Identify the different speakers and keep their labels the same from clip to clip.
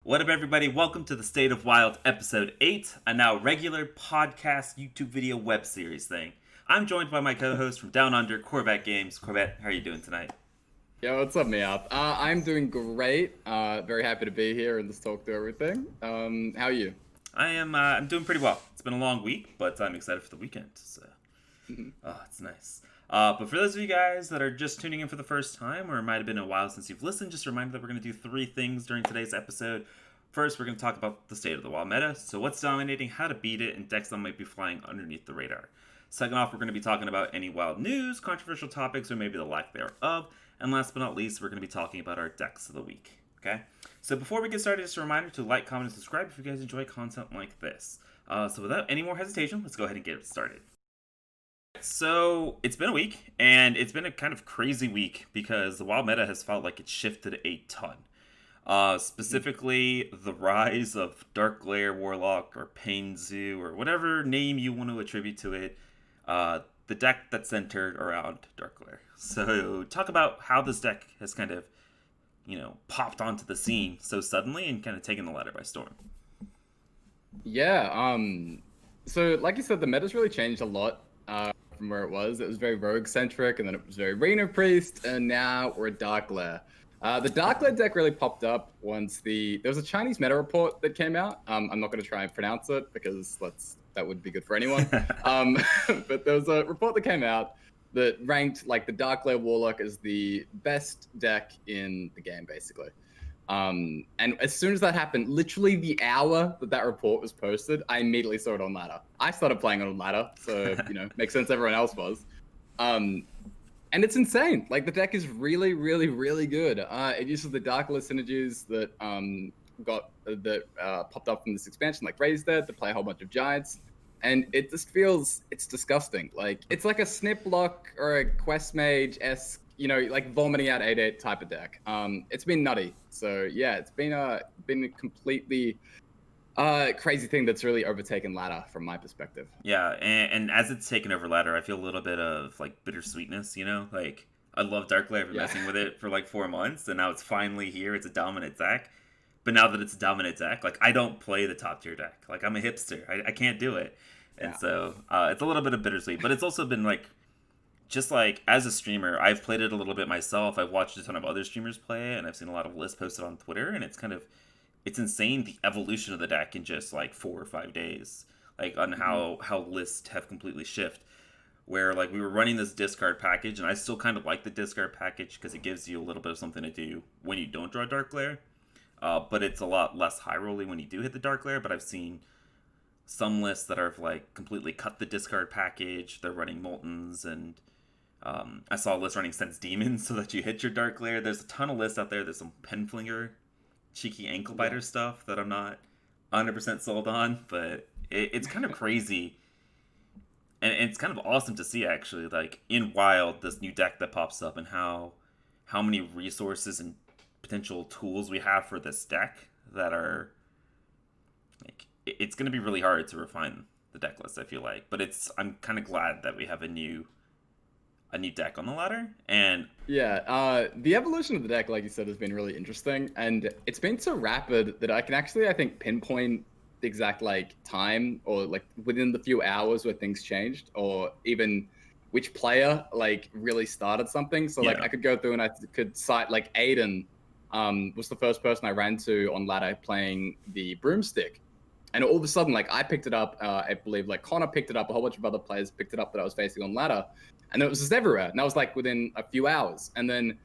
Speaker 1: What up, everybody? Welcome to the State of Wild episode 8, a now regular podcast YouTube video web series thing. I'm joined by my co-host from Down Under, CorbettGames. Corbett, how are you doing tonight?
Speaker 2: Yo, what's up, Meowth? I'm doing great. Very happy to be here and just talk through everything. How are you?
Speaker 1: I'm doing pretty well. It's been a long week, but I'm excited for the weekend. So, it's nice. But for those of you guys that are just tuning in for the first time, or it might have been a while since you've listened, just a reminder that we're going to do 3 things during today's episode. First, we're going to talk about the state of the WoW meta, so what's dominating, how to beat it, and decks that might be flying underneath the radar. Second off, we're going to be talking about any wild news, controversial topics, or maybe the lack thereof. And last but not least, we're going to be talking about our decks of the week. Okay? So before we get started, just a reminder to like, comment, and subscribe if you guys enjoy content like this. So without any more hesitation, let's go ahead and get it started. So it's been a week, and it's been a kind of crazy week because the WoW meta has felt like it's shifted a ton. Specifically, the rise of Darkglare Warlock or Painzu or whatever name you want to attribute to it. The deck that's centered around Darkglare. So talk about how this deck has kind of, popped onto the scene so suddenly and kind of taken the ladder by storm.
Speaker 2: Yeah, so like you said, the meta's really changed a lot from where it was. It was very rogue-centric, and then it was very Arena Priest, and now we're at Darkglare. The Darkglare deck really popped up once there was a Chinese meta report that came out. I'm not going to try and pronounce it because that would be good for anyone. But there was a report that came out that ranked like the Darkglare Warlock as the best deck in the game, basically. And as soon as that happened, literally the hour that report was posted, I immediately saw it on ladder. I started playing on ladder, so makes sense everyone else was. And it's insane. Like, the deck is really, really, really good. It uses the Darkglare synergies that popped up from this expansion, like Raise Dead, to play a whole bunch of giants. And it just feels, it's disgusting. Like, it's like a Sniplock or a Quest Mage-esque, like vomiting out 8/8 type of deck. It's been nutty. So yeah, it's been a completely crazy thing that's really overtaken ladder from my perspective.
Speaker 1: Yeah, and as it's taken over ladder, I feel a little bit of like bittersweetness, Like, I love Darkglare. I've been messing with it for like 4 months, and now it's finally here. It's a dominant deck. But now that it's a dominant deck, like, I don't play the top tier deck. Like, I'm a hipster. I can't do it. And so it's a little bit of bittersweet. But it's also been like, just like as a streamer, I've played it a little bit myself. I've watched a ton of other streamers play it, and I've seen a lot of lists posted on Twitter, and it's insane the evolution of the deck in just like 4 or 5 days, like on how lists have completely shifted. Where like we were running this discard package, and I still kind of like the discard package because it gives you a little bit of something to do when you don't draw Darkglare. But it's a lot less high rolly when you do hit the Darkglare. But I've seen some lists that are like completely cut the discard package. They're running Moltens, and I saw a list running Sense Demons so that you hit your Darkglare. There's a ton of lists out there. There's some Penflinger, cheeky ankle biter stuff that I'm not 100% sold on, but it's kind of crazy. And it's kind of awesome to see, actually, like in Wild, this new deck that pops up, and how many resources and potential tools we have for this deck that are like, it's going to be really hard to refine the deck list, I feel like. But I'm kind of glad that we have a new deck on the ladder. And
Speaker 2: the evolution of the deck, like you said, has been really interesting, and it's been so rapid that I can actually, I think, pinpoint the exact like time, or like within the few hours where things changed, or even which player like really started something. So like I could go through and I could cite like Aiden was the first person I ran to on ladder playing the broomstick. And all of a sudden, like, I picked it up, I believe, like, Connor picked it up, a whole bunch of other players picked it up that I was facing on ladder, and it was just everywhere. And that was, like, within a few hours. And then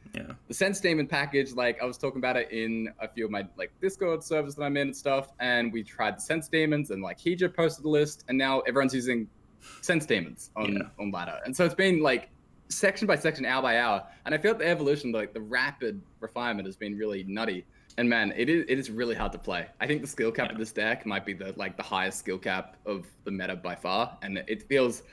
Speaker 2: the Sense Demon package, like, I was talking about it in a few of my, like, Discord servers that I'm in and stuff, and we tried the Sense Demons, and, like, Heja posted a list, and now everyone's using Sense Demons on ladder. And so it's been, like, section by section, hour by hour, and I feel like the evolution, like, the rapid refinement has been really nutty. And man, it is really hard to play. I think the skill cap of this deck might be the highest skill cap of the meta by far, and it feels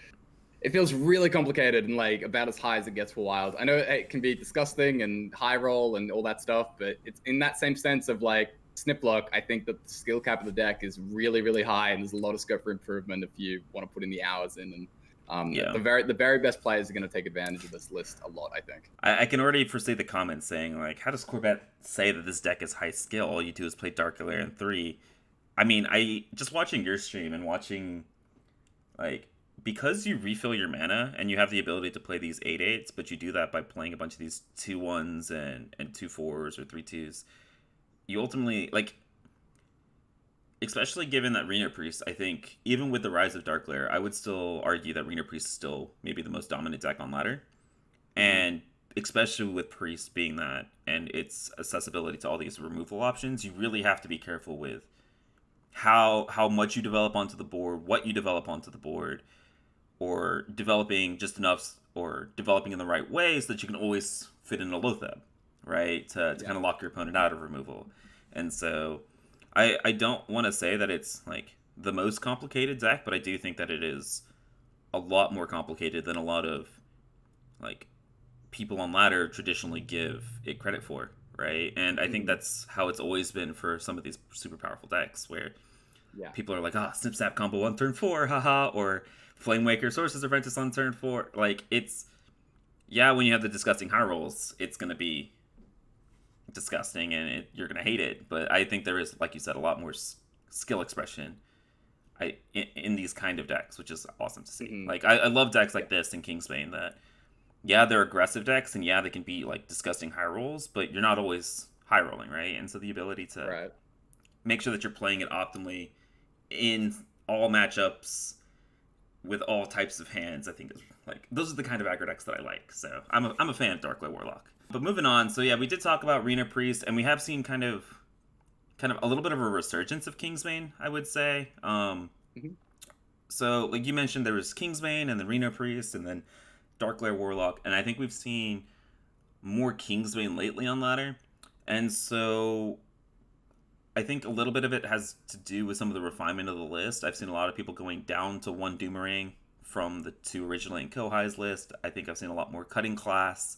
Speaker 2: really complicated and like about as high as it gets for Wild. I know it can be disgusting and high roll and all that stuff, but it's in that same sense of like Sniplock. I think that the skill cap of the deck is really, really high, and there's a lot of scope for improvement if you want to put in the hours in and
Speaker 1: Yeah.
Speaker 2: The very best players are going to take advantage of this list a lot, I think.
Speaker 1: I can already foresee the comments saying, like, how does Corbett say that this deck is high skill? All you do is play Darkglare in 3. I mean, I just watching your stream and watching, like, because you refill your mana and you have the ability to play these 8/8s, but you do that by playing a bunch of these 2/1s and 2/4s or 3/2s, you ultimately, like, especially given that Reno Priest, I think, even with the rise of Darkglare, I would still argue that Reno Priest is still maybe the most dominant deck on ladder. And especially with Priest being that and its accessibility to all these removal options, you really have to be careful with how much you develop onto the board, what you develop onto the board, or developing just enough or developing in the right way so that you can always fit in a Lotheb, right? To kind of lock your opponent out of removal. And so I don't want to say that it's like the most complicated deck, but I do think that it is a lot more complicated than a lot of like people on ladder traditionally give it credit for, right? And I think that's how it's always been for some of these super powerful decks, where people are like, Snip Snap combo on turn 4, haha, or Flamewaker Sorcerer's Apprentice on turn 4. Like, it's, when you have the disgusting high rolls, it's going to be disgusting and you're going to hate it. But I think there is, like you said, a lot more skill expression in these kind of decks, which is awesome to see. Like, I love decks like this in Kingsbane that, they're aggressive decks, and they can be, like, disgusting high rolls, but you're not always high rolling, right? And so the ability to make sure that you're playing it optimally in all matchups with all types of hands, I think is, like, those are the kind of aggro decks that I like. So I'm a fan of Darkglare Warlock. But moving on, so we did talk about Reno Priest, and we have seen kind of a little bit of a resurgence of Kingsbane, I would say. So, like you mentioned, there was Kingsbane and then Reno Priest, and then Darkglare Warlock, and I think we've seen more Kingsbane lately on ladder. And so I think a little bit of it has to do with some of the refinement of the list. I've seen a lot of people going down to 1 Doomerang from the 2 originally in Kohai's list. I think I've seen a lot more cutting class.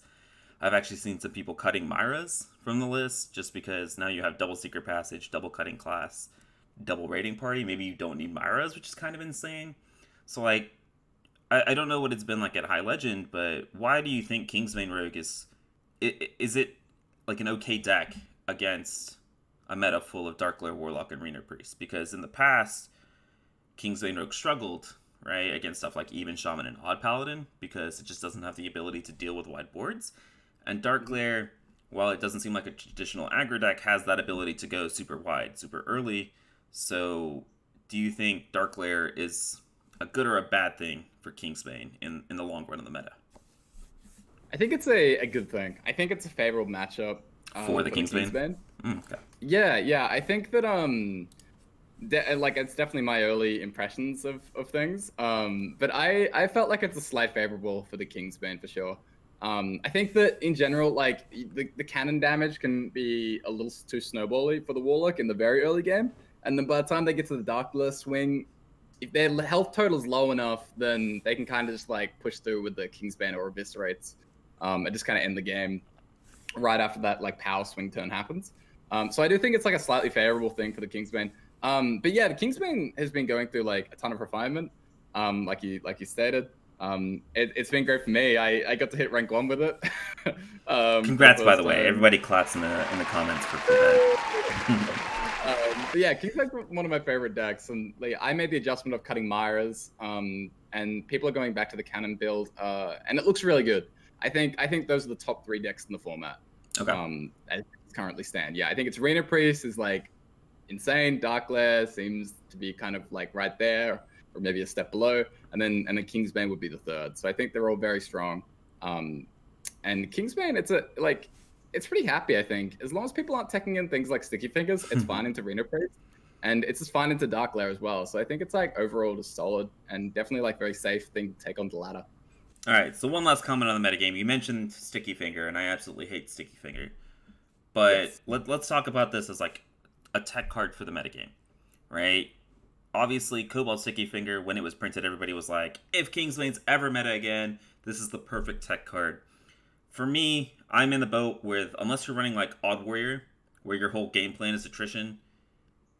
Speaker 1: I've actually seen some people cutting Myras from the list, just because now you have double Secret Passage, double cutting class, double raiding party. Maybe you don't need Myras, which is kind of insane. So, like, I don't know what it's been like at High Legend, but why do you think Kingsbane Rogue is it like an okay deck against a meta full of Darkglare Warlock and Reno Priest? Because in the past, Kingsbane Rogue struggled, right, against stuff like Even Shaman and Odd Paladin, because it just doesn't have the ability to deal with wide boards. And Darkglare, while it doesn't seem like a traditional aggro deck, has that ability to go super wide, super early. So do you think Darkglare is a good or a bad thing for Kingsbane in the long run of the meta?
Speaker 2: I think it's a good thing. I think it's a favorable matchup
Speaker 1: for the Kingsbane.
Speaker 2: Okay. Yeah. I think that like, it's definitely my early impressions of things. But I felt like it's a slight favorable for the Kingsbane for sure. I think that in general, like, the cannon damage can be a little too snowbally for the Warlock in the very early game, and then by the time they get to the Darkglare swing, if their health total is low enough, then they can kind of just, like, push through with the Kingsbane or Eviscerates, and just kind of end the game right after that, like, power swing turn happens. So I do think it's, like, a slightly favorable thing for the Kingsbane. But the Kingsbane has been going through, like, a ton of refinement, like you stated. It's been great for me. I got to hit rank 1 with it.
Speaker 1: Congrats, by the way. Everybody claps in the comments for that.
Speaker 2: But Kingsbane's one of my favorite decks, and like, I made the adjustment of cutting Myras, and people are going back to the cannon build, and it looks really good. I think those are the top 3 decks in the format.
Speaker 1: Okay.
Speaker 2: As it currently stand. I think it's Reno Priest is, like, insane. Darkglare seems to be kind of, like, right there, or maybe a step below, and then Kingsbane would be the third. So I think they're all very strong. And Kingsbane, it's pretty happy, I think. As long as people aren't taking in things like Sticky Fingers, it's fine into Reno Priest, and it's just fine into Darkglare as well. So I think it's, like, overall just solid, and definitely, like, very safe thing to take on the ladder.
Speaker 1: All right, so one last comment on the metagame. You mentioned Sticky Finger, and I absolutely hate Sticky Finger. But let's talk about this as, like, a tech card for the metagame, right? Obviously, Cobalt Sticky Finger, when it was printed, everybody was like, if Kingsbane's ever meta again, this is the perfect tech card. For me, I'm in the boat with, unless you're running, like, Odd Warrior, where your whole game plan is attrition,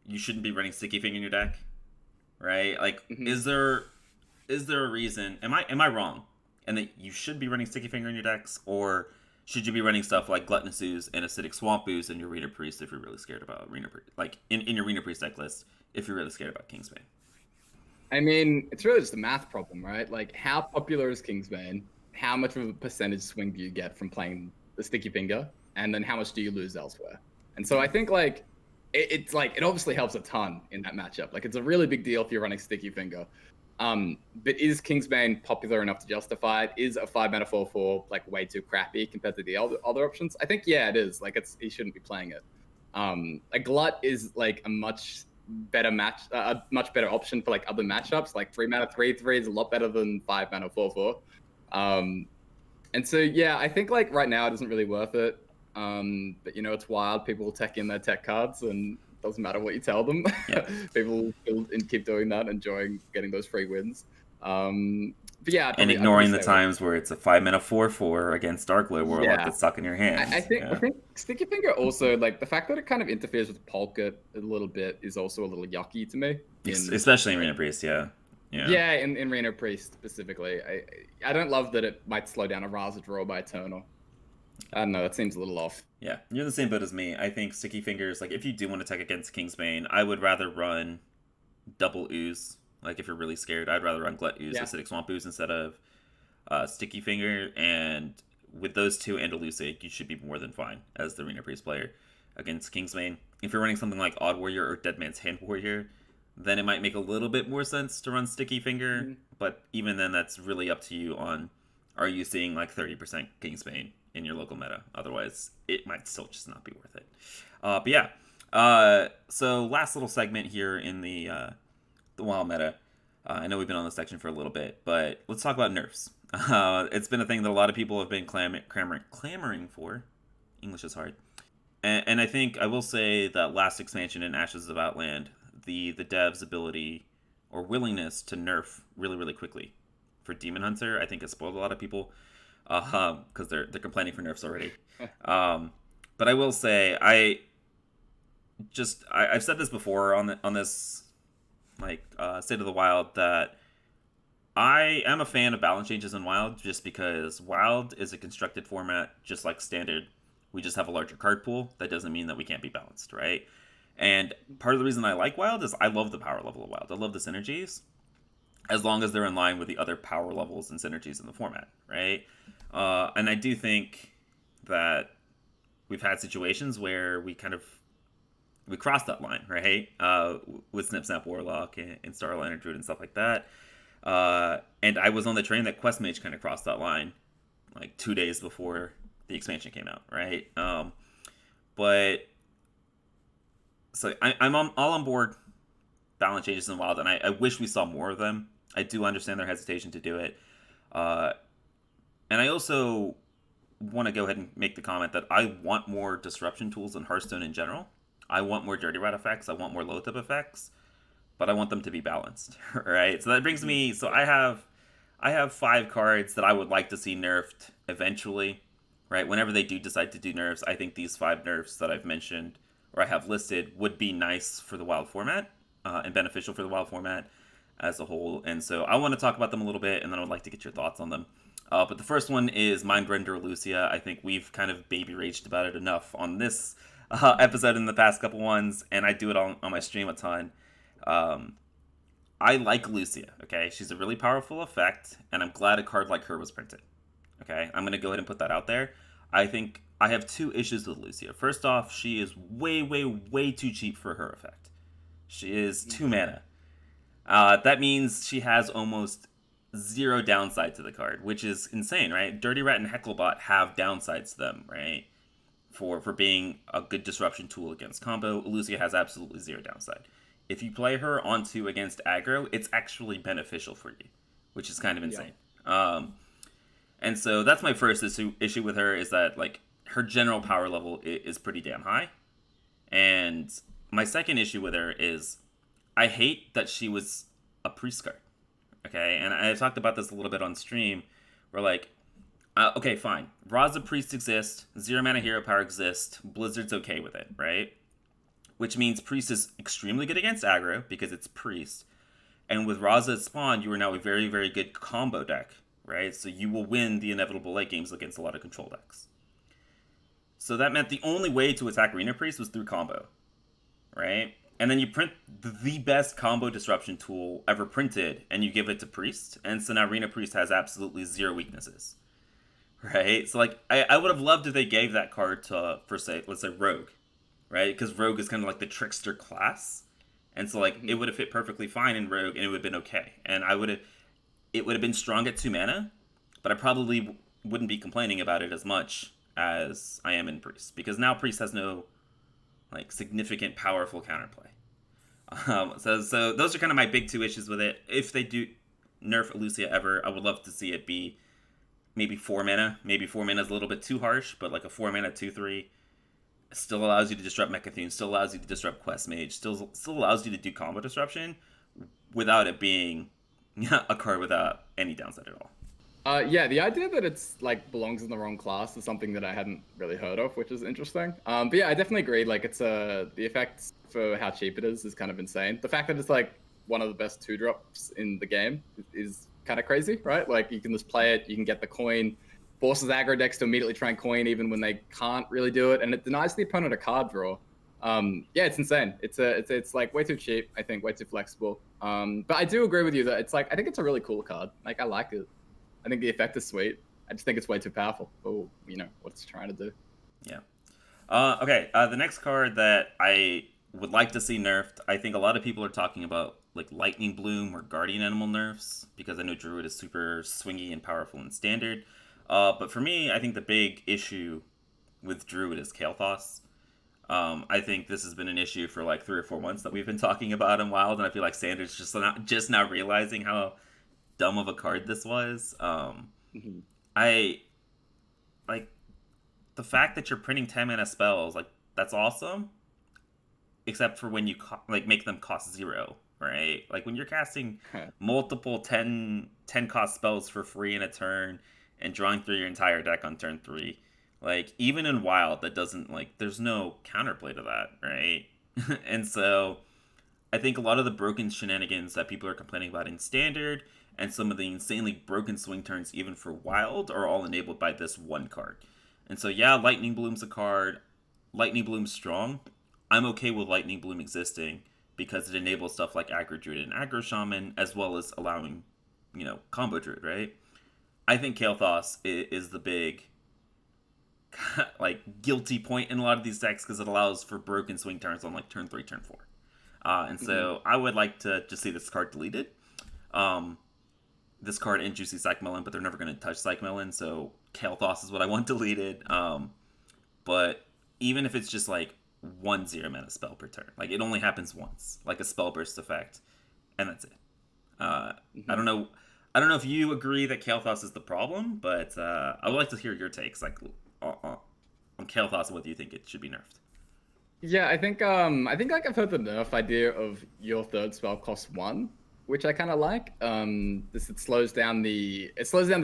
Speaker 1: you shouldn't be running Sticky Finger in your deck, right? Like, is there is there a reason? Am I wrong? And that you should be running Sticky Finger in your decks, or should you be running stuff like Gluttonous Ooze and Acidic Swamp Ooze in your Arena Priest if you're really scared about Arena Priest, like in your Arena Priest deck list if you're really scared about Kingsbane?
Speaker 2: I mean, it's really just a math problem, right? Like, how popular is Kingsbane? How much of a percentage swing do you get from playing the Sticky Finger? And then how much do you lose elsewhere? And so I think, like, it's like, it obviously helps a ton in that matchup. Like, it's a really big deal if you're running Sticky Finger. But is Kingsbane popular enough to justify it? Is a 5-mana 4/4 like way too crappy compared to the other options? I think, yeah, it is. Like, he shouldn't be playing it. A Glut is like a much better a much better option for like other matchups. Like 3-mana 3/3 is a lot better than 5-mana 4/4. And so yeah, I think like right now it isn't really worth it. But you know, it's wild. People will tech in their tech cards, and it doesn't matter what you tell them.
Speaker 1: Yeah.
Speaker 2: People will keep doing that, enjoying getting those free wins. But yeah,
Speaker 1: and ignoring the times where it's a 5-mana 4/4 against Darkglare Warlock that's stuck in your hands.
Speaker 2: I think Sticky Finger also, like, the fact that it kind of interferes with Polka a little bit is also a little yucky to me.
Speaker 1: Especially in Arena Priest, yeah.
Speaker 2: Yeah, in Arena Priest specifically. I don't love that it might slow down a Raza draw by Eternal. I don't know, that seems a little off.
Speaker 1: Yeah, you're the same boat as me. I think Sticky Fingers, like, if you do want to tech against Kingsbane, I would rather run double Ooze. Like, if you're really scared, I'd rather run Glut Ooze, Acidic Swamp Ooze instead of Sticky Finger. And with those two and Elusive, you should be more than fine as the Arena Priest player against Kingsbane. If you're running something like Odd Warrior or Dead Man's Hand Warrior, then it might make a little bit more sense to run Sticky Finger. Mm-hmm. But even then, that's really up to you on, are you seeing like 30% Kingsbane in your local meta? Otherwise, it might still just not be worth it. But yeah, so last little segment here in the WoW meta. I know we've been on this section for a little bit, but let's talk about nerfs. It's been a thing that a lot of people have been clamoring for. English is hard. And I think I will say that last expansion in Ashes of Outland, the devs' ability or willingness to nerf really, really quickly for Demon Hunter, I think has spoiled a lot of people because they're complaining for nerfs already. But I will say, I've said this before on this like State of the Wild, that I am a fan of balance changes in Wild just because Wild is a constructed format just like Standard. We just have a larger card pool. That doesn't mean that we can't be balanced, right? And part of the reason I like Wild is I love the power level of Wild. I love the synergies, as long as they're in line with the other power levels and synergies in the format, right? And I do think that we've had situations where we crossed that line, right? With Snip Snap Warlock and Starliner Druid and stuff like that. And I was on the train that Quest Mage kind of crossed that line like 2 days before the expansion came out, right? But so I'm all on board balance changes in Wild, and I wish we saw more of them. I do understand their hesitation to do it. And I also want to go ahead and make the comment that I want more disruption tools in Hearthstone in general. I want more Dirty Rat effects. I want more Loatheb effects, but I want them to be balanced, right? So that brings me. So I have 5 cards that I would like to see nerfed eventually, right? Whenever they do decide to do nerfs, I think these 5 nerfs that I've mentioned or I have listed would be nice for the Wild format and beneficial for the Wild format as a whole. And so I want to talk about them a little bit, and then I would like to get your thoughts on them. But the first one is Mindrender Lucia. I think we've kind of baby raged about it enough on this episode in the past couple ones, and I do it on my stream a ton. I like Lucia, okay? She's a really powerful effect, and I'm glad a card like her was printed, okay? I'm going to go ahead and put that out there. I think I have 2 issues with Lucia. First off, she is way, way, way too cheap for her effect. She is 2 mana. That means she has almost 0 downside to the card, which is insane, right? Dirty Rat and Hecklebot have downsides to them, right? For being a good disruption tool against combo. Lucia has absolutely 0 downside. If you play her onto against aggro, it's actually beneficial for you, which is kind of insane. Yeah. And so that's my first issue with her, is that like her general power level is pretty damn high. And my second issue with her is I hate that she was a priest card. Okay, and I talked about this a little bit on stream, where like, okay, fine, Raza Priest exists, 0 mana hero power exists, Blizzard's okay with it, right? Which means Priest is extremely good against aggro because it's Priest, And with Raza at spawn, you are now a very, very good combo deck, right? So you will win the inevitable late games against a lot of control decks. So that meant the only way to attack Arena Priest was through combo, right? And then you print the best combo disruption tool ever printed, and you give it to Priest, and so now Arena Priest has absolutely zero weaknesses, right? So like, I would have loved if they gave that card to, for say, let's say Rogue, right? Because Rogue is kind of like the trickster class, and so like it would have fit perfectly fine in Rogue, and it would have been okay, and it would have been strong at 2 mana, but I probably wouldn't be complaining about it as much as I am in Priest, because now Priest has no like significant powerful counterplay. So those are kind of my big two issues with it. If they do nerf Elucia ever, I would love to see it be maybe 4 mana. Maybe 4 mana is a little bit too harsh, but like a 4 mana 2/3 still allows you to disrupt Mechathune, still allows you to disrupt Quest Mage, still allows you to do combo disruption without it being a card without any downside at all.
Speaker 2: Yeah, the idea that it's like belongs in the wrong class is something that I hadn't really heard of, which is interesting. But yeah, I definitely agree. Like, it's the effects for how cheap it is kind of insane. The fact that it's like one of the best 2-drops in the game is kind of crazy, right? Like, you can just play it, you can get the coin, forces aggro decks to immediately try and coin even when they can't really do it, and it denies the opponent a card draw. Yeah, it's insane. It's like way too cheap. I think way too flexible. But I do agree with you that it's like, I think it's a really cool card. Like, I like it. I think the effect is sweet. I just think it's way too powerful for, what it's trying to do.
Speaker 1: Yeah. Okay, the next card that I would like to see nerfed, I think a lot of people are talking about like Lightning Bloom or Guardian Animal nerfs, because I know Druid is super swingy and powerful in Standard. But for me, I think the big issue with Druid is Kael'thas. I think this has been an issue for like 3 or 4 months that we've been talking about in Wild, and I feel like Standard's just now realizing how dumb of a card this was. I like the fact that you're printing 10 mana spells, like that's awesome, except for when you make them cost 0, right? Like when you're casting multiple 10 cost spells for free in a turn and drawing through your entire deck on turn 3, like even in Wild, that doesn't, like, there's no counterplay to that, right? And so I think a lot of the broken shenanigans that people are complaining about in Standard and some of the insanely broken swing turns even for Wild are all enabled by this one card. And so yeah, Lightning Bloom's a card. Lightning Bloom's strong. I'm okay with Lightning Bloom existing because it enables stuff like Aggro Druid and Aggro Shaman, as well as allowing, Combo Druid, right? I think Kael'thas is the big like guilty point in a lot of these decks because it allows for broken swing turns on like turn 3, turn 4. And so I would like to just see this card deleted. This card and Juicy Psych Melon, but they're never going to touch Psych Melon, so Kael'thas is what I want deleted. But even if it's just like 1 0-mana spell per turn, like it only happens once, like a spell burst effect, and that's it. I don't know if you agree that Kael'thas is the problem, but I would like to hear your takes, like on Kael'thas and whether you think it should be nerfed.
Speaker 2: Yeah, I think like I've heard the nerf idea of your third spell costs 1, which I kind of like. It slows down the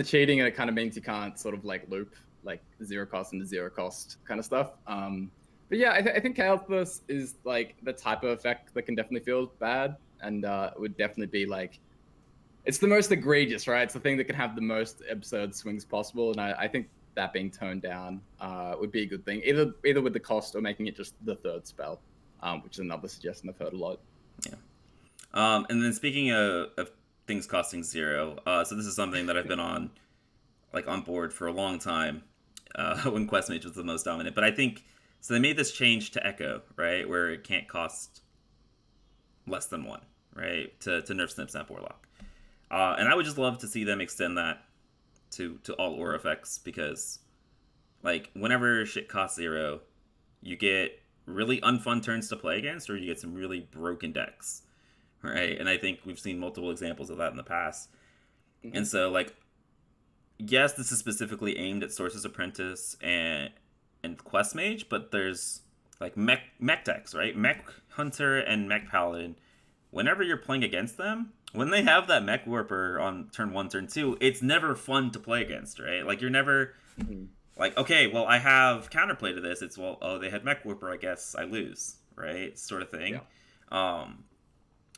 Speaker 2: cheating, and it kind of means you can't sort of like loop like 0 cost into 0 cost kind of stuff. But yeah, I think Kael'thas is like the type of effect that can definitely feel bad, and it would definitely be like, it's the most egregious, right? It's the thing that can have the most absurd swings possible, and I think that being toned down would be a good thing, either with the cost or making it just the third spell, which is another suggestion I've heard a lot.
Speaker 1: Yeah. And then speaking of things costing 0, so this is something that I've been on board for a long time, when Quest Mage was the most dominant. But I think, so they made this change to Echo, right, where it can't cost less than 1, right, to nerf Snip Snap Warlock. And I would just love to see them extend that to all aura effects, because like whenever shit costs 0, you get really unfun turns to play against, or you get some really broken decks, right? And I think we've seen multiple examples of that in the past. And so like, yes, this is specifically aimed at Sorcerer's Apprentice and Quest Mage, but there's like mech decks, right? Mech Hunter and Mech Paladin. Whenever you're playing against them, when they have that Mech Warper on turn 1, turn 2, it's never fun to play against, right? Like you're never like, okay, well, I have counterplay to this. It's, well, oh, they had Mech Warper, I guess I lose, right? Sort of thing. Yeah.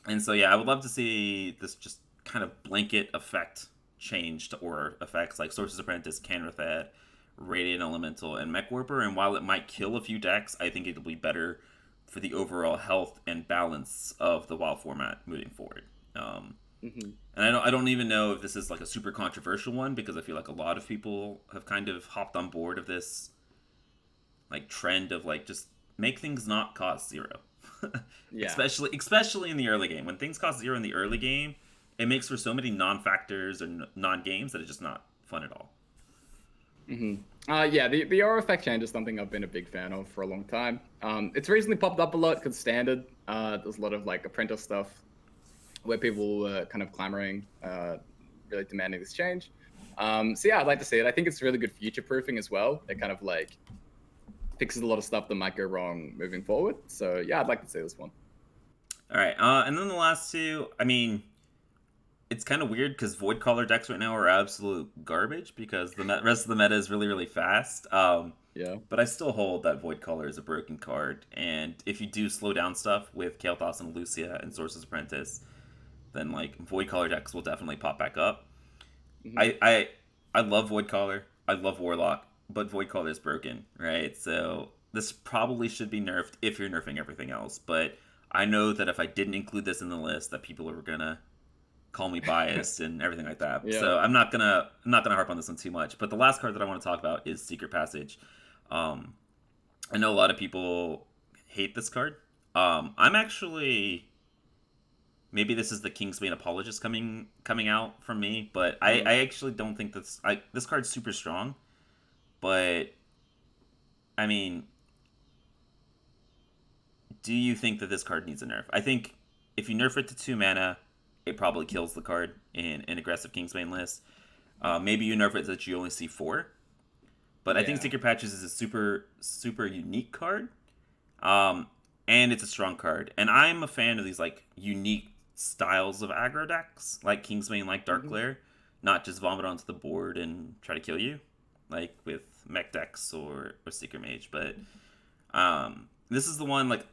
Speaker 1: And so yeah, I would love to see this just kind of blanket effect change to aura effects like Sorcerer's Apprentice, Canrithad, Radiant Elemental, and Mech Warper. And while it might kill a few decks, I think it'll be better for the overall health and balance of the WoW format moving forward.
Speaker 2: Hmm.
Speaker 1: And I don't even know if this is like a super controversial one because I feel like a lot of people have kind of hopped on board of this like trend of like just make things not cost zero.
Speaker 2: Yeah.
Speaker 1: especially in the early game. When things cost zero in the early game, it makes for so many non-factors or non-games that it's just not fun at all.
Speaker 2: Hmm. Yeah, the aura effect change is something I've been a big fan of for a long time. It's recently popped up a lot because standard. There's a lot of like apprentice stuff where people were kind of clamoring, really demanding this change. So yeah, I'd like to see it. I think it's really good future proofing as well. It kind of like fixes a lot of stuff that might go wrong moving forward. So yeah, I'd like to see this one.
Speaker 1: All right, and then the last two. I mean, it's kind of weird because Void Caller decks right now are absolute garbage because the rest of the meta is really really fast.
Speaker 2: Yeah.
Speaker 1: But I still hold that Void Caller is a broken card, and if you do slow down stuff with Kael'thas and Lucia and Sorcerer's Apprentice, then like Void Caller decks will definitely pop back up.
Speaker 2: Hmm.
Speaker 1: I love Void Caller. I love Warlock, but Void Caller is broken, right? So this probably should be nerfed if you're nerfing everything else. But I know that if I didn't include this in the list, that people are gonna call me biased and everything like that.
Speaker 2: Yeah.
Speaker 1: So I'm not gonna harp on this one too much. But the last card that I want to talk about is Secret Passage. Um, I know a lot of people hate this card. I'm actually maybe this is the Kingsbane apologist coming out from me, but I,
Speaker 2: Hmm.
Speaker 1: I actually don't think this card's super strong. But I mean, do you think that this card needs a nerf? I think if you nerf it to 2 mana, it probably kills the card in an aggressive Kingsbane list. Maybe you nerf it so that you only see 4. But I think
Speaker 2: Yeah.
Speaker 1: Secret Patches is a super unique card. Um, and it's a strong card. And I'm a fan of these like unique styles of aggro decks, like Kingsbane, like
Speaker 2: Hmm.
Speaker 1: Darkglare, not just vomit onto the board and try to kill you, like with mech decks or Secret Mage. But this is the one like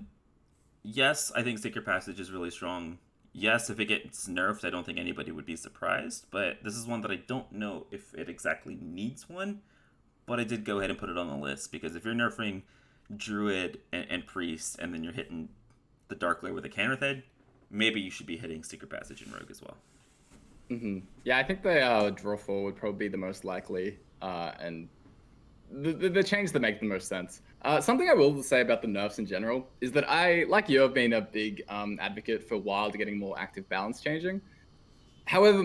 Speaker 1: yes, I think Secret Passage is really strong. Yes, if it gets nerfed, I don't think anybody would be surprised. But this is one that I don't know if it exactly needs one. But I did go ahead and put it on the list because if you're nerfing Druid and Priest, and then you're hitting the Darkglare with a Canrith Head, maybe you should be hitting Secret Passage and Rogue as well.
Speaker 2: Hmm. Yeah, I think the draw four would probably be the most likely, and the change that makes the most sense. Something I will say about the nerfs in general is that I, like you, have been a big advocate for Wild getting more active balance changing. However,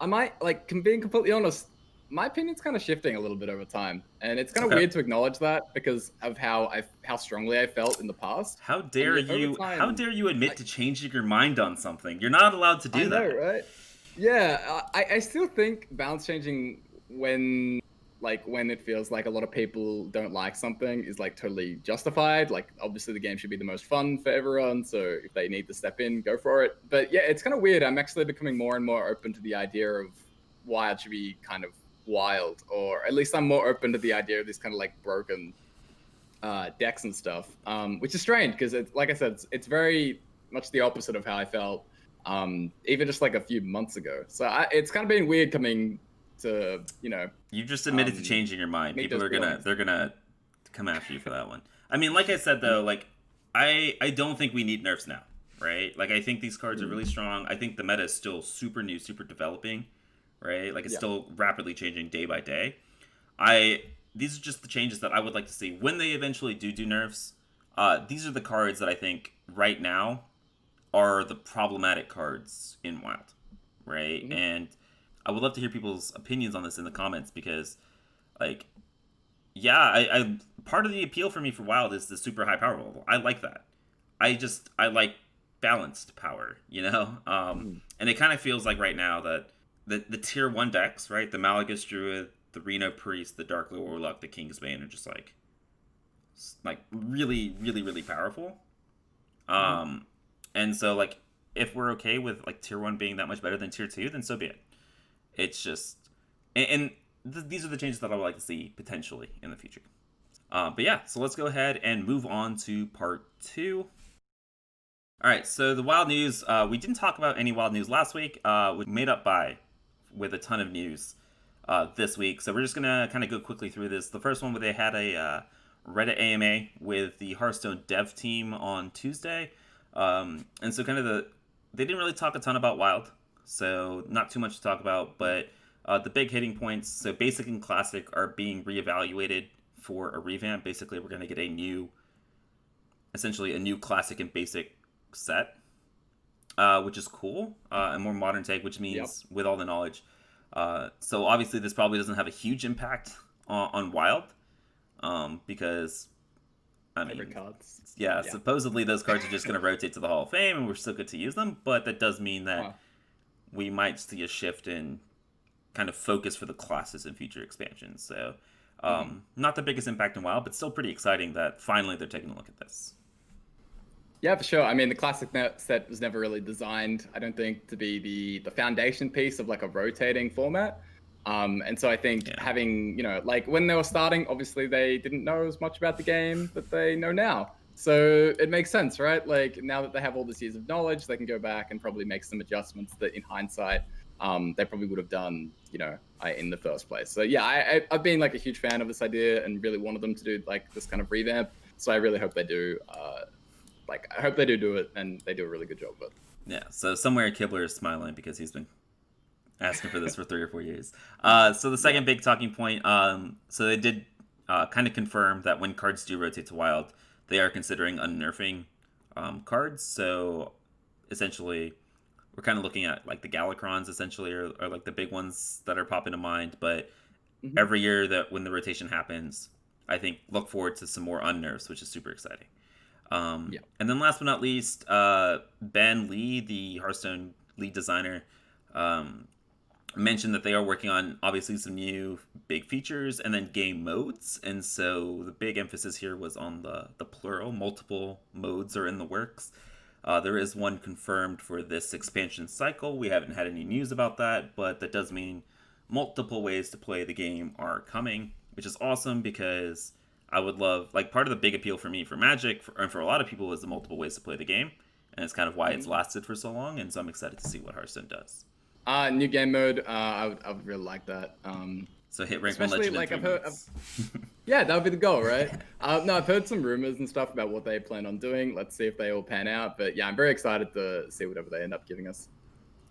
Speaker 2: I might like being completely honest. My opinion's kind of shifting a little bit over time, and it's kind of
Speaker 1: Okay.
Speaker 2: weird to acknowledge that because of how strongly I felt in the past.
Speaker 1: How
Speaker 2: And
Speaker 1: dare
Speaker 2: yet over
Speaker 1: you? How
Speaker 2: time,
Speaker 1: dare you
Speaker 2: I,
Speaker 1: admit to changing your mind on something? You're not allowed to
Speaker 2: I
Speaker 1: do
Speaker 2: know,
Speaker 1: that.
Speaker 2: right? Yeah, I still think balance changing when when it feels like a lot of people don't like something is like totally justified. Like obviously the game should be the most fun for everyone, so if they need to step in, go for it. But yeah, it's kind of weird. I'm actually becoming more and more open to the idea of why it should be kind of wild, or at least I'm more open to the idea of this kind of like broken decks and stuff, which is strange because it's like I said, it's very much the opposite of how I felt even just like a few months ago. So it's kind of been weird coming to
Speaker 1: You just admitted to
Speaker 2: um,
Speaker 1: changing your mind.
Speaker 2: meet
Speaker 1: People
Speaker 2: those
Speaker 1: are gonna
Speaker 2: feelings.
Speaker 1: they're gonna come after you for that one. I mean, like I said though, like I don't think we need nerfs now, right? Like I think these cards are really
Speaker 2: Mm.
Speaker 1: strong. I think the meta is still super new, super developing, right? Like it's
Speaker 2: Yeah.
Speaker 1: still rapidly changing day by day. I These are just the changes that I would like to see when they eventually do nerfs. These are the cards that I think right now are the problematic cards in Wild, right?
Speaker 2: Mhm.
Speaker 1: And I would love to hear people's opinions on this in the comments because, like, yeah, I part of the appeal for me for Wild is the super high power level. I like that. I like balanced power, you know.
Speaker 2: Mhm.
Speaker 1: And it kind of feels like right now that the tier 1 decks, right, the Malagus Druid, the Reno Priest, the Darkglare Warlock, the Kingsbane are just like really powerful.
Speaker 2: Mhm.
Speaker 1: Um, and so like if we're okay with like tier 1 being that much better than tier 2, then so be it. It's just and these are the changes that I would like to see potentially in the future. But yeah, so let's go ahead and move on to part 2. All right, so the wild news, we didn't talk about any wild news last week. We made up by with a ton of news this week. So we're just going to kind of go quickly through this. The first one where they had a Reddit AMA with the Hearthstone dev team on Tuesday. And so they didn't really talk a ton about wild. So not too much to talk about, but the big hitting points, so basic and classic are being reevaluated for a revamp. Basically, we're going to get essentially a new classic and basic set, which is cool. A more modern take, which means with all the knowledge. So obviously, this probably doesn't have a huge impact on Wild, because
Speaker 2: cards.
Speaker 1: Yeah, supposedly those cards are just going to rotate to the Hall of Fame, and we're still good to use them. But that does mean that we might see a shift in kind of focus for the classes in future expansions. So, not the biggest impact in WoW, but still pretty exciting that finally they're taking a look at this.
Speaker 2: Yeah, for sure. I mean, the classic set was never really designed, I don't think, to be the foundation piece of like a rotating format. And so I think having, like when they were starting, obviously they didn't know as much about the game that they know now. So it makes sense, right? Like now that they have all this years of knowledge, they can go back and probably make some adjustments that in hindsight, they probably would have done, in the first place. So yeah, I've been like a huge fan of this idea and really wanted them to do like this kind of revamp. So I really hope they do. I hope they do it, and they do a really good job of it.
Speaker 1: Yeah. So somewhere Kibler is smiling because he's been asking for this for 3 or 4 years. So the second big talking point. So they did kind of confirm that when cards do rotate to wild, they are considering unnerfing cards. So essentially, we're kind of looking at like the Galacrons, essentially, or like the big ones that are popping to mind. But every year that when the rotation happens, I think look forward to some more unnerfs, which is super exciting. And then last but not least, Ben Lee, the Hearthstone lead designer, mentioned that they are working on obviously some new big features and then game modes. And so the big emphasis here was on the plural. Multiple modes are in the works. There is one confirmed for this expansion cycle. We haven't had any news about that, but that does mean multiple ways to play the game are coming, which is awesome because I would love, like, part of the big appeal for me for Magic, and for a lot of people, is the multiple ways to play the game. And it's kind of why it's lasted for so long. And so I'm excited to see what Hearthstone does.
Speaker 2: New game mode, I would really like that.
Speaker 1: So hit rank 1 legend in 3 months.
Speaker 2: Yeah, that would be the goal, right? No, I've heard some rumors and stuff about what they plan on doing. Let's see if they all pan out. But yeah, I'm very excited to see whatever they end up giving us.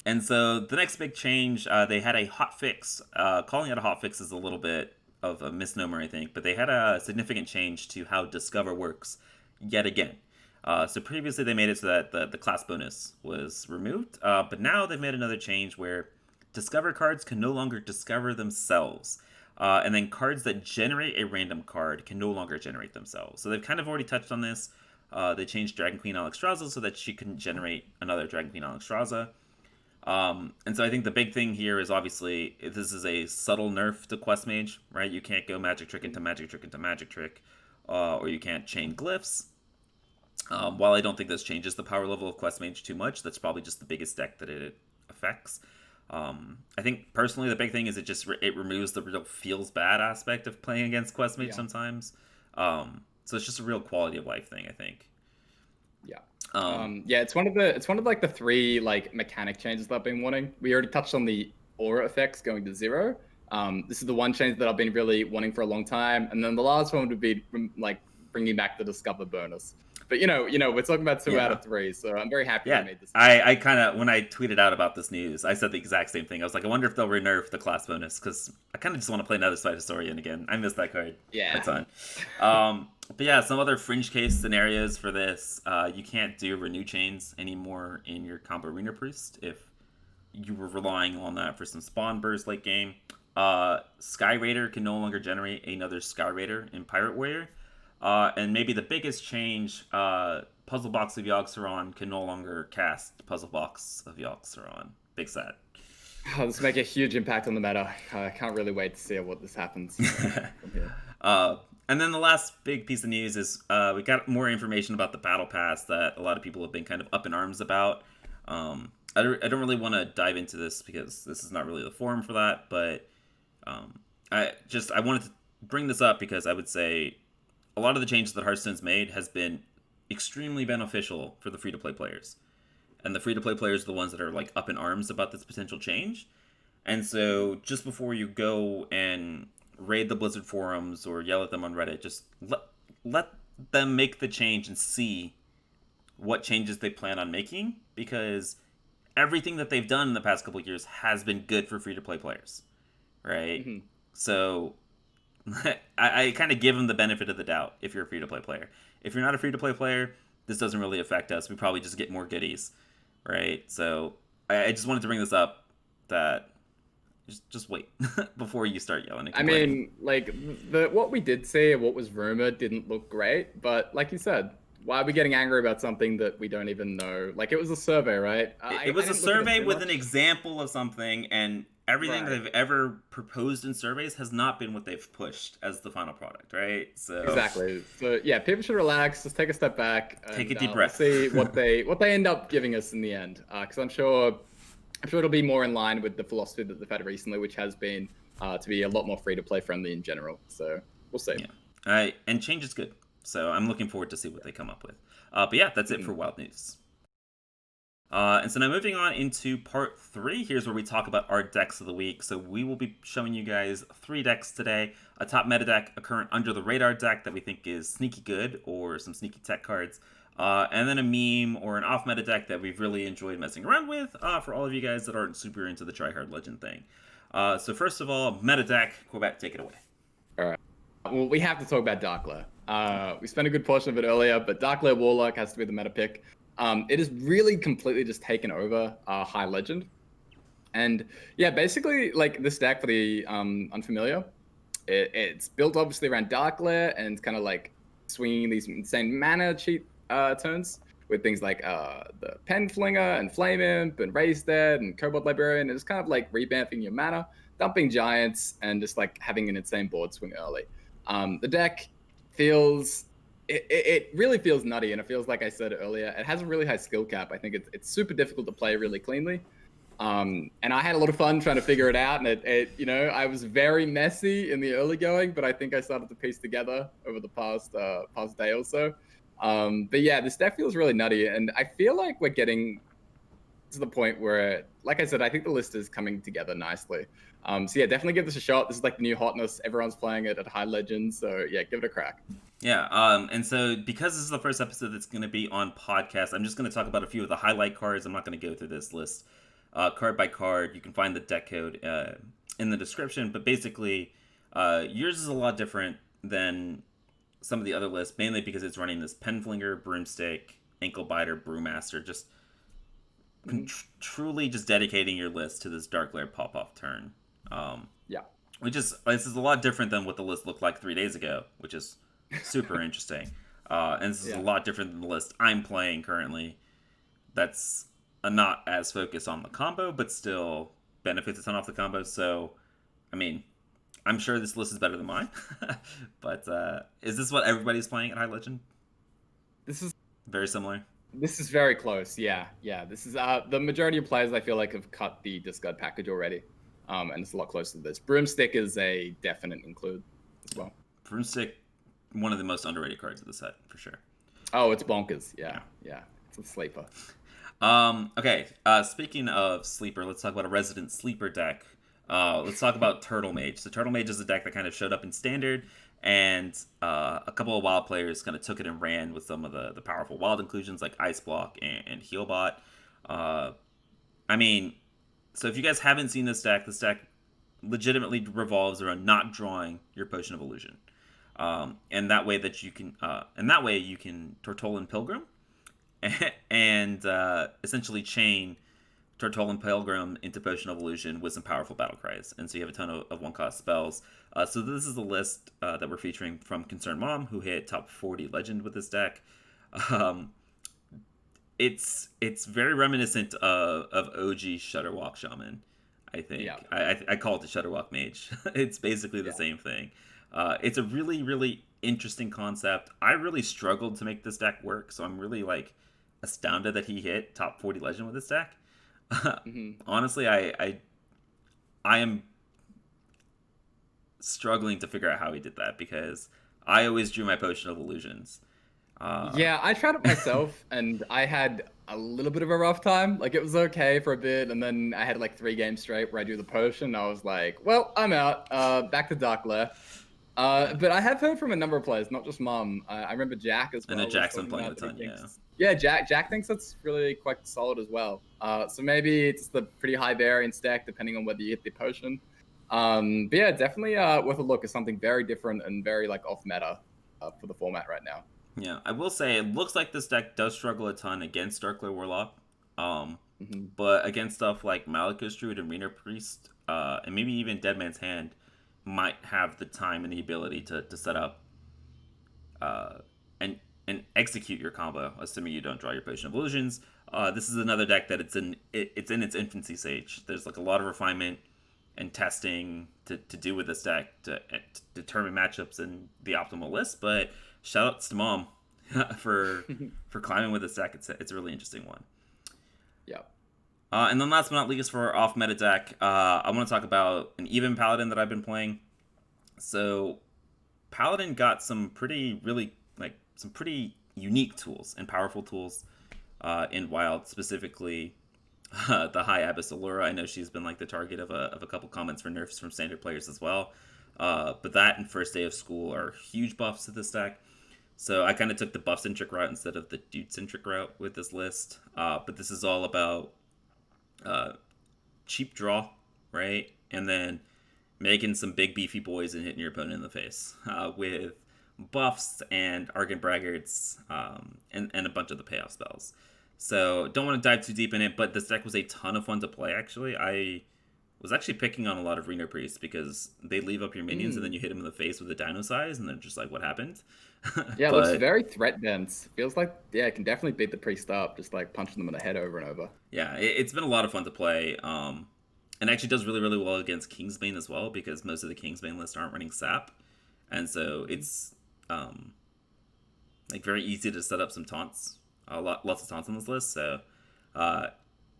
Speaker 1: And so the next big change, they had a hot fix. Calling it a hot fix is a little bit of a misnomer, I think, but they had a significant change to how Discover works yet again. So previously they made it so that the class bonus was removed, but now they've made another change where Discover cards can no longer discover themselves, and then cards that generate a random card can no longer generate themselves. So they've kind of already touched on this. They changed Dragon Queen Alexstrasza so that she couldn't generate another Dragon Queen Alexstrasza. And so I think the big thing here is obviously this is a subtle nerf to Quest Mage, right? You can't go Magic Trick into Magic Trick into Magic Trick, or you can't chain glyphs. While I don't think this changes the power level of Quest Mage too much, that's probably just the biggest deck that it affects. I think personally the big thing is it removes the real feels bad aspect of playing against Quest Mage sometimes. So it's just a real quality of life thing, I think.
Speaker 2: Yeah. It's one of like the 3 like mechanic changes that I've been wanting. We already touched on the aura effects going to 0. This is the one change that I've been really wanting for a long time, and then the last one would be like bringing back the Discover bonus. But we're talking about 2 out of 3, so I'm very happy I made this.
Speaker 1: I kind of, when I tweeted out about this news, I said the exact same thing. I was like, I wonder if they'll nerf the class bonus, because I kind of just want to play another Side Historian again. I missed that card a ton. But yeah, some other fringe case scenarios for this. You can't do Renew Chains anymore in your Combo Arena Priest if you were relying on that for some spawn burst late game. Sky Raider can no longer generate another Sky Raider in Pirate Warrior. And maybe the biggest change, Puzzle Box of Yogg-Saron can no longer cast Puzzle Box of Yogg-Saron. Big sad.
Speaker 2: This will make a huge impact on the meta. I can't really wait to see what this happens.
Speaker 1: And then the last big piece of news is we got more information about the Battle Pass that a lot of people have been kind of up in arms about. I don't really want to dive into this because this is not really the forum for that, but I wanted to bring this up because I would say a lot of the changes that Hearthstone's made has been extremely beneficial for the free-to-play players. And the free-to-play players are the ones that are like up in arms about this potential change. And so just before you go and raid the Blizzard forums or yell at them on Reddit, just let them make the change and see what changes they plan on making, because everything that they've done in the past couple of years has been good for free-to-play players, right?
Speaker 2: Mm-hmm.
Speaker 1: So I kind of give them the benefit of the doubt if you're a free-to-play player. If you're not a free-to-play player, this doesn't really affect us. We probably just get more goodies, right? So I just wanted to bring this up, that just wait before you start yelling and complaining.
Speaker 2: I mean, like what we did see, what was rumored, didn't look great. But like you said, why are we getting angry about something that we don't even know? Like, it was a survey, right?
Speaker 1: It was a survey with an example of something, and everything they've ever proposed in surveys has not been what they've pushed as the final product, right? So
Speaker 2: exactly. So yeah, people should relax, just take a step back, and,
Speaker 1: take a deep breath,
Speaker 2: see what they end up giving us in the end. Because I'm sure it'll be more in line with the philosophy that they've had recently, which has been to be a lot more free to play friendly in general. So we'll see.
Speaker 1: Yeah. And change is good. So I'm looking forward to see what they come up with. But yeah, that's it for Wild News. And so now moving on into part 3, here's where we talk about our decks of the week. So we will be showing you guys 3 decks today. A top meta deck, a current under the radar deck that we think is sneaky good, or some sneaky tech cards. And then a meme or an off meta deck that we've really enjoyed messing around with for all of you guys that aren't super into the tryhard legend thing. So first of all, meta deck, Corbett, take it away.
Speaker 2: All right. Well, we have to talk about Darkglare. We spent a good portion of it earlier, but Darkglare Warlock has to be the meta pick. It has really completely just taken over High Legend. And yeah, basically, like, this deck, for the unfamiliar, it's built obviously around Darkglare and kind of like swinging these insane mana cheat turns with things like the Pen Flinger and Flame Imp and Raise Dead and Cobalt Librarian. It's kind of like revamping your mana, dumping giants, and just like having an insane board swing early. The deck feels, it really feels nutty, and it feels, like I said earlier, it has a really high skill cap. I think it's super difficult to play really cleanly. And I had a lot of fun trying to figure it out, and it you know, I was very messy in the early going, but I think I started to piece together over the past day or so. But yeah, this deck feels really nutty, and I feel like we're getting to the point where, like I said, I think the list is coming together nicely. So yeah, definitely give this a shot. This is like the new hotness. Everyone's playing it at High Legend, so yeah, give it a crack.
Speaker 1: Yeah, and so because this is the first episode that's going to be on podcast, I'm just going to talk about a few of the highlight cards. I'm not going to go through this list card by card. You can find the deck code in the description, but basically, yours is a lot different than some of the other lists, mainly because it's running this Penflinger, Broomstick, Ankle-Biter, Brewmaster, just truly just dedicating your list to this Darkglare pop-off turn.
Speaker 2: Yeah.
Speaker 1: This is a lot different than what the list looked like 3 days ago, which is super interesting. And this is a lot different than the list I'm playing currently. That's not as focused on the combo, but still benefits a ton off the combo. So, I mean, I'm sure this list is better than mine. But is this what everybody's playing at High Legend?
Speaker 2: This is
Speaker 1: very similar.
Speaker 2: This is very close. Yeah. This is the majority of players, I feel like, have cut the discard package already. And it's a lot closer to this. Broomstick is a definite include as well.
Speaker 1: Broomstick, one of the most underrated cards of the set, for sure.
Speaker 2: Oh, it's bonkers. Yeah. It's a sleeper.
Speaker 1: Okay, speaking of sleeper, let's talk about a resident sleeper deck. Let's talk about Turtle Mage. So Turtle Mage is a deck that kind of showed up in Standard, and a couple of Wild players kind of took it and ran with some of the powerful Wild inclusions like Ice Block and Healbot. I mean, so if you guys haven't seen this deck legitimately revolves around not drawing your Potion of Illusion. And that way you can Tortollan Pilgrim and essentially chain Tortollan Pilgrim into Potion of Illusion with some powerful battle cries. And so you have a ton of one-cost spells. So this is the list that we're featuring from ConcernedMom, who hit top 40 Legend with this deck. It's very reminiscent of OG Shudderwalk Shaman, I think. Yeah. I call it the Shudderwalk Mage. It's basically the same thing. It's a really, really interesting concept. I really struggled to make this deck work, so I'm really astounded that he hit top 40 Legend with this deck. Honestly, I am struggling to figure out how he did that, because I always drew my Potion of Illusions.
Speaker 2: Yeah, I tried it myself, and I had a little bit of a rough time. Like, it was okay for a bit, and then I had like 3 games straight where I do the potion. And I was like, well, I'm out. Back to Darkglare. But I have heard from a number of players, not just Mum. I remember Jack as
Speaker 1: I know
Speaker 2: well was
Speaker 1: Jack's been
Speaker 2: talking
Speaker 1: playing a
Speaker 2: about that he
Speaker 1: ton, yeah.
Speaker 2: thinks. Yeah, Jack thinks that's really quite solid as well. So maybe it's the pretty high variance deck, depending on whether you hit the potion. But yeah, definitely worth a look. It's something very different and very like off meta for the format right now.
Speaker 1: Yeah, I will say it looks like this deck does struggle a ton against Darkglare Warlock. Um,
Speaker 2: Mm-hmm.
Speaker 1: but against stuff like Malekith Druid and Reno Priest, and maybe even Dead Man's Hand, might have the time and the ability to set up uh, and execute your combo, assuming you don't draw your Potion of Illusions. This is another deck that it's in its infancy stage. There's like a lot of refinement and testing to do with this deck to determine matchups and the optimal list. But shout outs to Mom for climbing with this deck. It's a really interesting one.
Speaker 2: Yeah.
Speaker 1: And then last but not least, for our off meta deck, I want to talk about an even Paladin that I've been playing. So Paladin got some pretty unique tools and powerful tools in Wild, specifically the High Abyss Allura. I know she's been like the target of a couple comments for nerfs from standard players as well. But that and First Day of School are huge buffs to this deck. So I kind of took the buff-centric route instead of the dude-centric route with this list. But this is all about cheap draw, right? And then making some big beefy boys and hitting your opponent in the face with buffs and Argent Braggarts and a bunch of the payoff spells. So don't want to dive too deep in it, but this deck was a ton of fun to play, actually. I was actually picking on a lot of Reno Priests because they leave up your minions and then you hit them in the face with a dino size and they're just like, what happened?
Speaker 2: Yeah, it looks very threat dense. Feels like, yeah, it can definitely beat the priest up, just like punching them in the head over and over.
Speaker 1: Yeah, it's been a lot of fun to play. And actually does really, really well against Kingsbane as well because most of the Kingsbane lists aren't running sap. And so it's like very easy to set up some taunts. Lots of taunts on this list. So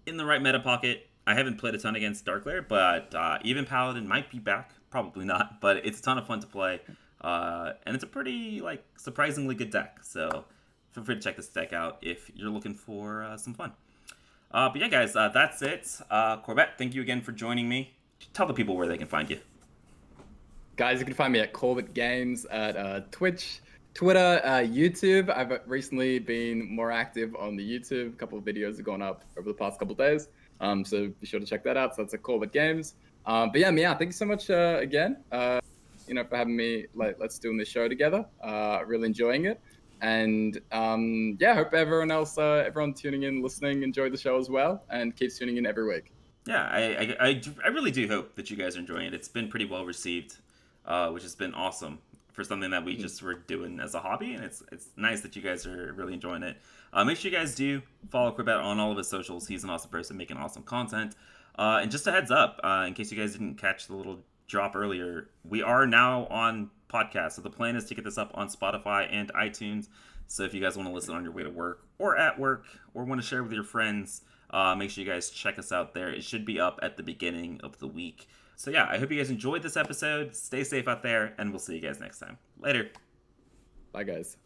Speaker 1: in the right meta pocket, I haven't played a ton against Darkglare, but even Paladin might be back. Probably not, but it's a ton of fun to play. And it's a pretty like surprisingly good deck. So feel free to check this deck out if you're looking for some fun. But yeah, guys, that's it. Corbett, thank you again for joining me. Tell the people where they can find you.
Speaker 2: Guys, you can find me at CorbettGames at Twitch, Twitter, YouTube. I've recently been more active on the YouTube. A couple of videos have gone up over the past couple of days. So be sure to check that out. So that's at CorbettGames. But yeah, Mia, thank you so much again. For having me. Let's doing this show together. Really enjoying it. And yeah, hope everyone tuning in, listening, enjoyed the show as well, and keeps tuning in every week.
Speaker 1: Yeah, I really do hope that you guys are enjoying it. It's been pretty well received, which has been awesome for something that we just were doing as a hobby, and it's nice that you guys are really enjoying it. Make sure you guys do follow Corbett on all of his socials. He's an awesome person making awesome content. And just a heads up, in case you guys didn't catch the little drop earlier, we are now on podcast. So the plan is to get this up on Spotify and iTunes. So if you guys want to listen on your way to work or at work or want to share with your friends, make sure you guys check us out there. It should be up at the beginning of the week. So yeah, I hope you guys enjoyed this episode. Stay safe out there, and we'll see you guys next time. Later.
Speaker 2: Bye, guys.